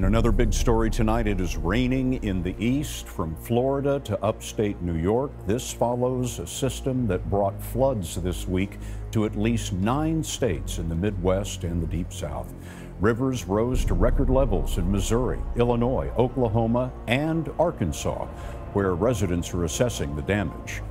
another big story tonight, it is raining in the east from Florida to upstate New York. This follows a system that brought floods this week to at least 9 states in the Midwest and the Deep South. Rivers rose to record levels in Missouri, Illinois, Oklahoma, and Arkansas, where residents are assessing the damage.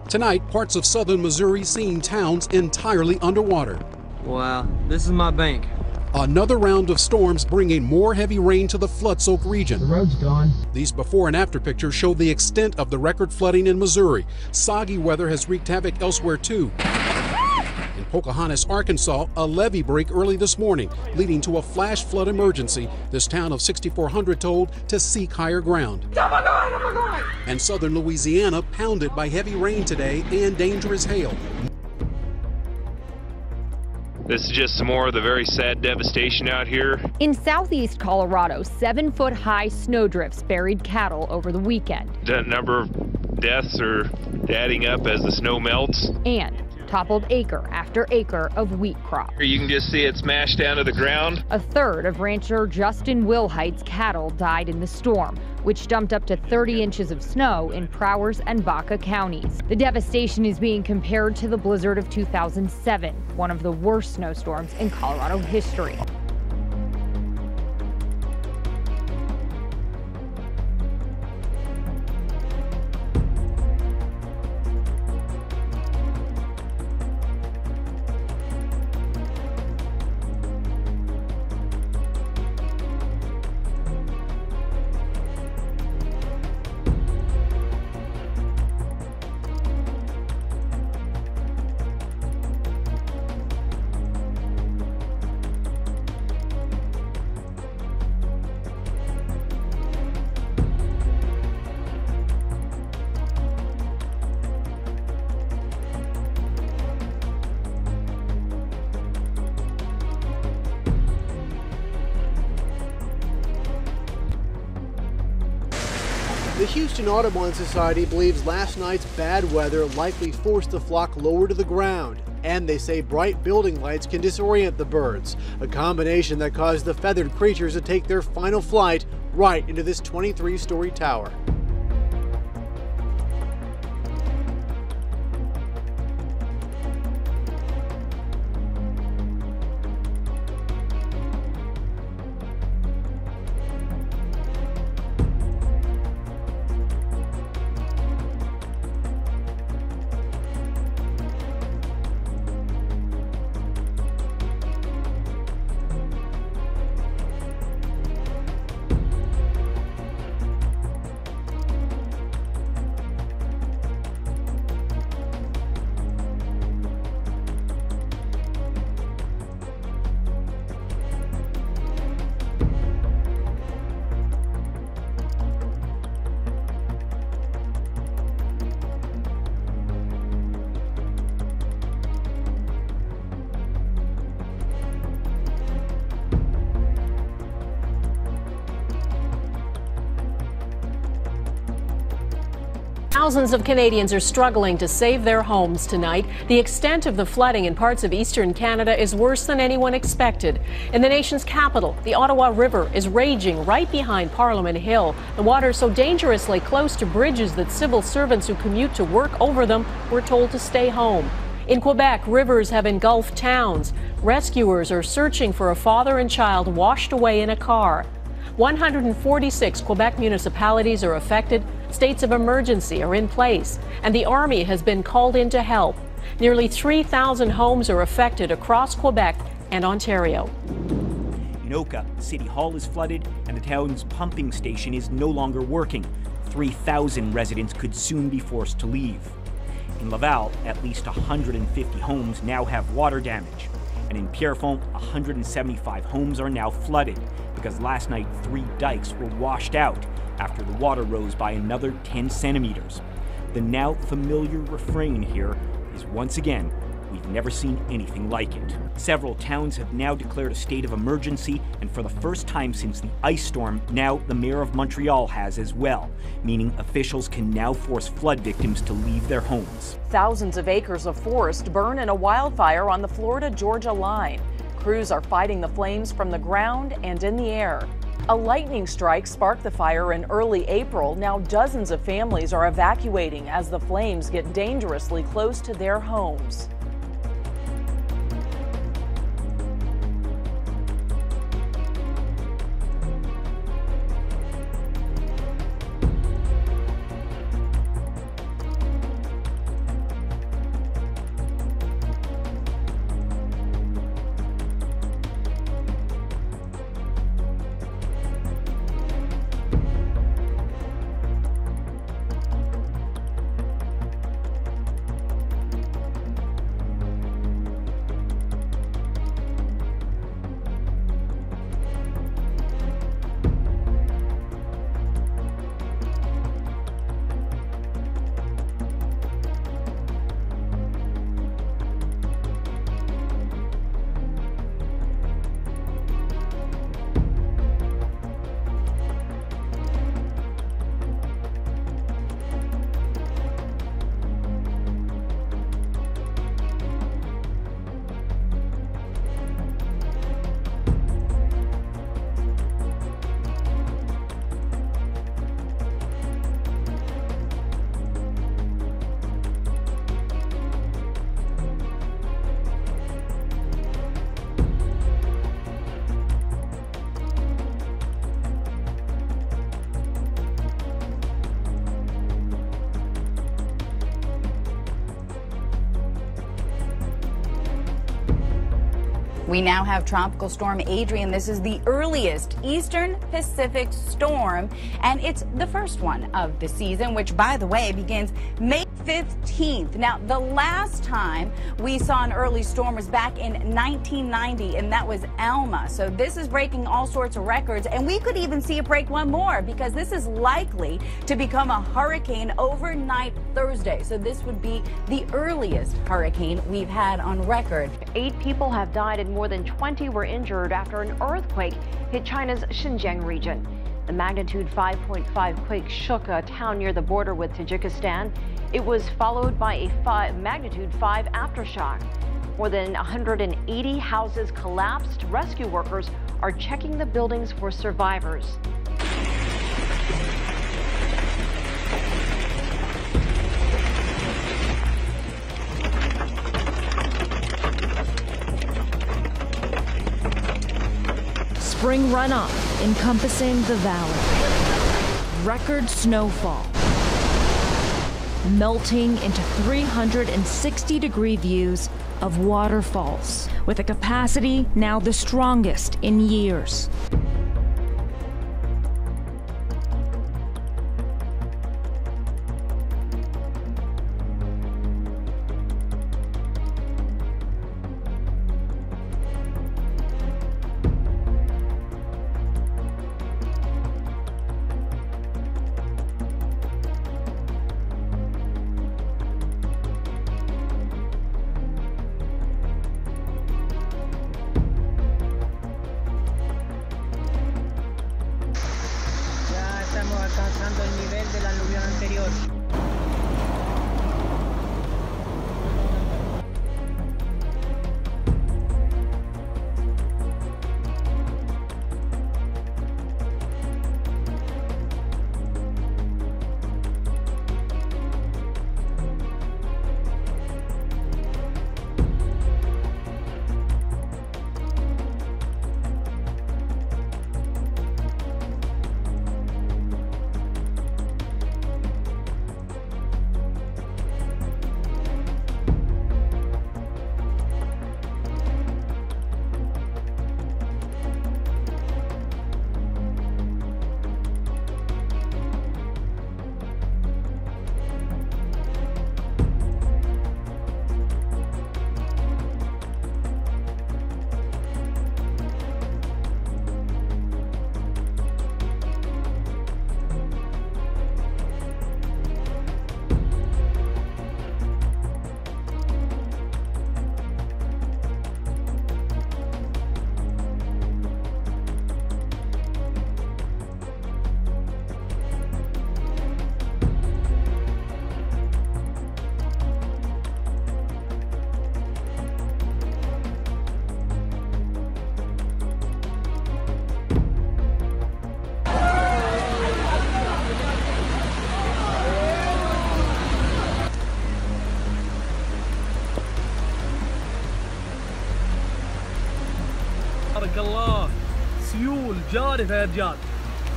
Tonight, parts of southern Missouri seeing towns entirely underwater. Wow, this is my bank. Another round of storms bringing more heavy rain to the flood-soaked region. The road's gone. These before and after pictures show the extent of the record flooding in Missouri. Soggy weather has wreaked havoc elsewhere too. In Pocahontas, Arkansas, a levee break early this morning, leading to a flash flood emergency. This town of 6,400 told to seek higher ground. Oh my God, oh my God! And southern Louisiana pounded by heavy rain today and dangerous hail. This is just some more of the very sad devastation out here. In southeast Colorado, 7-foot-high snowdrifts buried cattle over the weekend. The number of deaths are adding up as the snow melts. And toppled acre after acre of wheat crop. You can just see it smashed down to the ground. A third of rancher Justin Wilhite's cattle died in the storm, which dumped up to 30 inches of snow in Prowers and Baca counties. The devastation is being compared to the blizzard of 2007, one of the worst snowstorms in Colorado history. The Houston Audubon Society believes last night's bad weather likely forced the flock lower to the ground. And they say bright building lights can disorient the birds, a combination that caused the feathered creatures to take their final flight right into this 23-story tower. Thousands of Canadians are struggling to save their homes tonight. The extent of the flooding in parts of eastern Canada is worse than anyone expected. In the nation's capital, the Ottawa River is raging right behind Parliament Hill. The water is so dangerously close to bridges that civil servants who commute to work over them were told to stay home. In Quebec, rivers have engulfed towns. Rescuers are searching for a father and child washed away in a car. 146 Quebec municipalities are affected. States of emergency are in place, and the Army has been called in to help. Nearly 3,000 homes are affected across Quebec and Ontario. In Oka, City Hall is flooded, and the town's pumping station is no longer working. 3,000 residents could soon be forced to leave. In Laval, at least 150 homes now have water damage. And in Pierrefonds, 175 homes are now flooded because last night 3 dikes were washed out after the water rose by another 10 centimeters. The now familiar refrain here is once again, we've never seen anything like it. Several towns have now declared a state of emergency, and for the first time since the ice storm, now the mayor of Montreal has as well, meaning officials can now force flood victims to leave their homes. Thousands of acres of forest burn in a wildfire on the Florida-Georgia line. crews are fighting the flames from the ground and in the air. A lightning strike sparked the fire in early April. Now dozens of families are evacuating as the flames get dangerously close to their homes. We now have Tropical Storm Adrian. This is the earliest Eastern Pacific storm, and it's the first one of the season, which, by the way, begins May 15th. Now, the last time we saw an early storm was back in 1990, and that was Alma. So this is breaking all sorts of records, and we could even see it break one more because this is likely to become a hurricane overnight Thursday. So this would be the earliest hurricane we've had on record. 8 people have died and more than 20 were injured after an earthquake hit China's Xinjiang region. The magnitude 5.5 quake shook a town near the border with Tajikistan. It was followed by a magnitude 5 aftershock. More than 180 houses collapsed. Rescue workers are checking the buildings for survivors. Spring runoff encompassing the valley. Record snowfall. Melting into 360-degree views of waterfalls, with a capacity now the strongest in years. Alcanzando el nivel del aluvión anterior. جارفة يا رجال،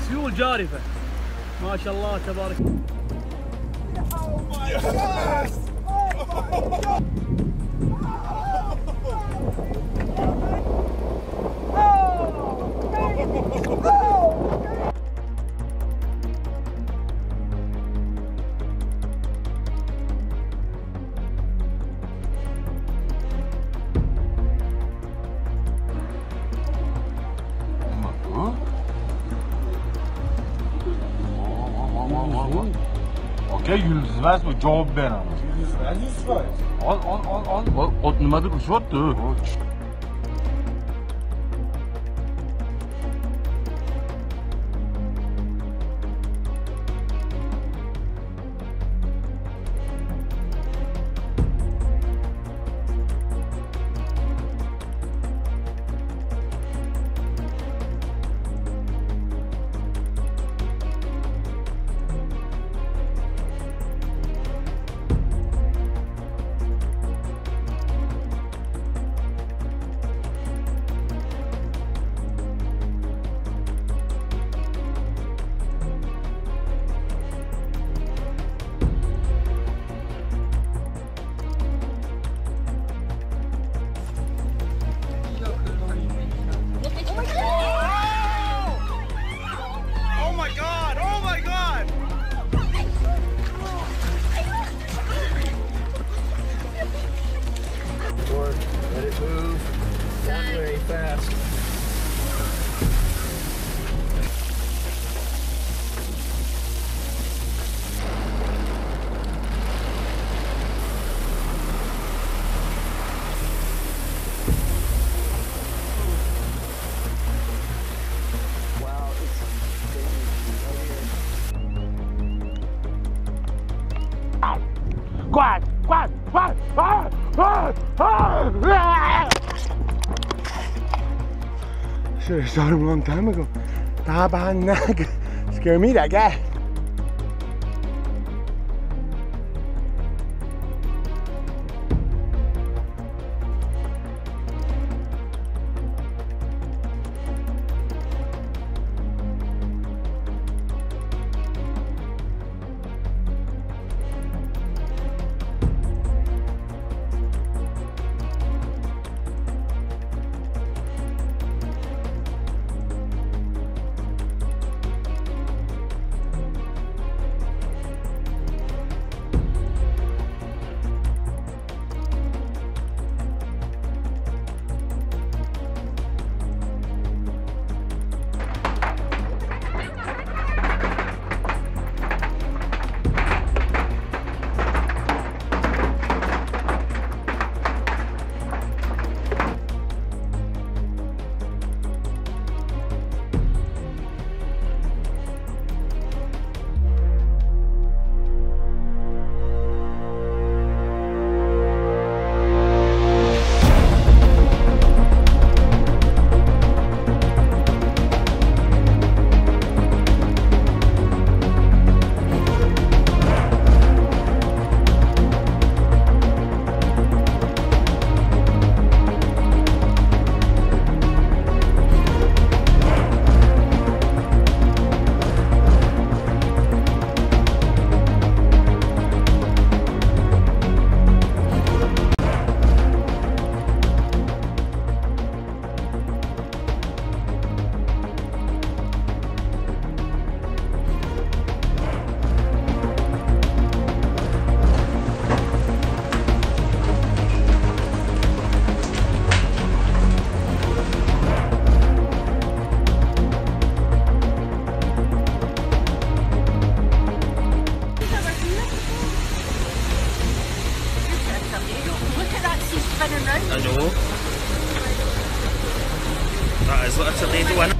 سيول جارفة ما شاء الله تبارك. Okey, yüzmez mi? Cevap ben ama. Yüzmez. Al. Nimadir uçuyordu? Let it move. Not very fast. Wow, it's Quad! Quad! Quad! Ah! Ah! Ah! Should have shot him a long time ago. Tabanag. Scare me, that guy. Ano? Taas lo at sa dito ano?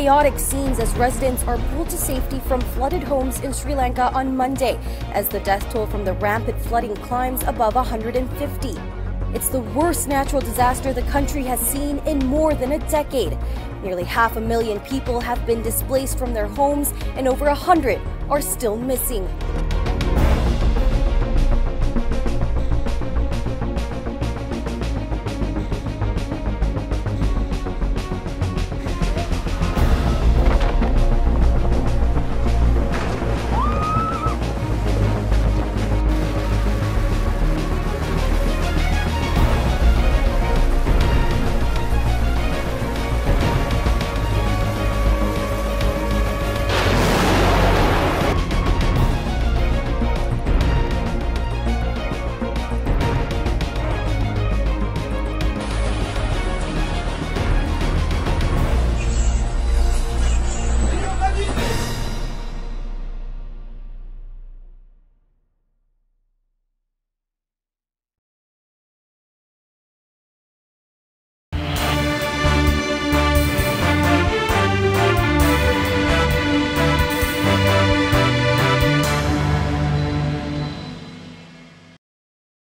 chaotic scenes as residents are pulled to safety from flooded homes in Sri Lanka on Monday, as the death toll from the rampant flooding climbs above 150. It's the worst natural disaster the country has seen in more than a decade. Nearly 500,000 people have been displaced from their homes, and over 100 are still missing.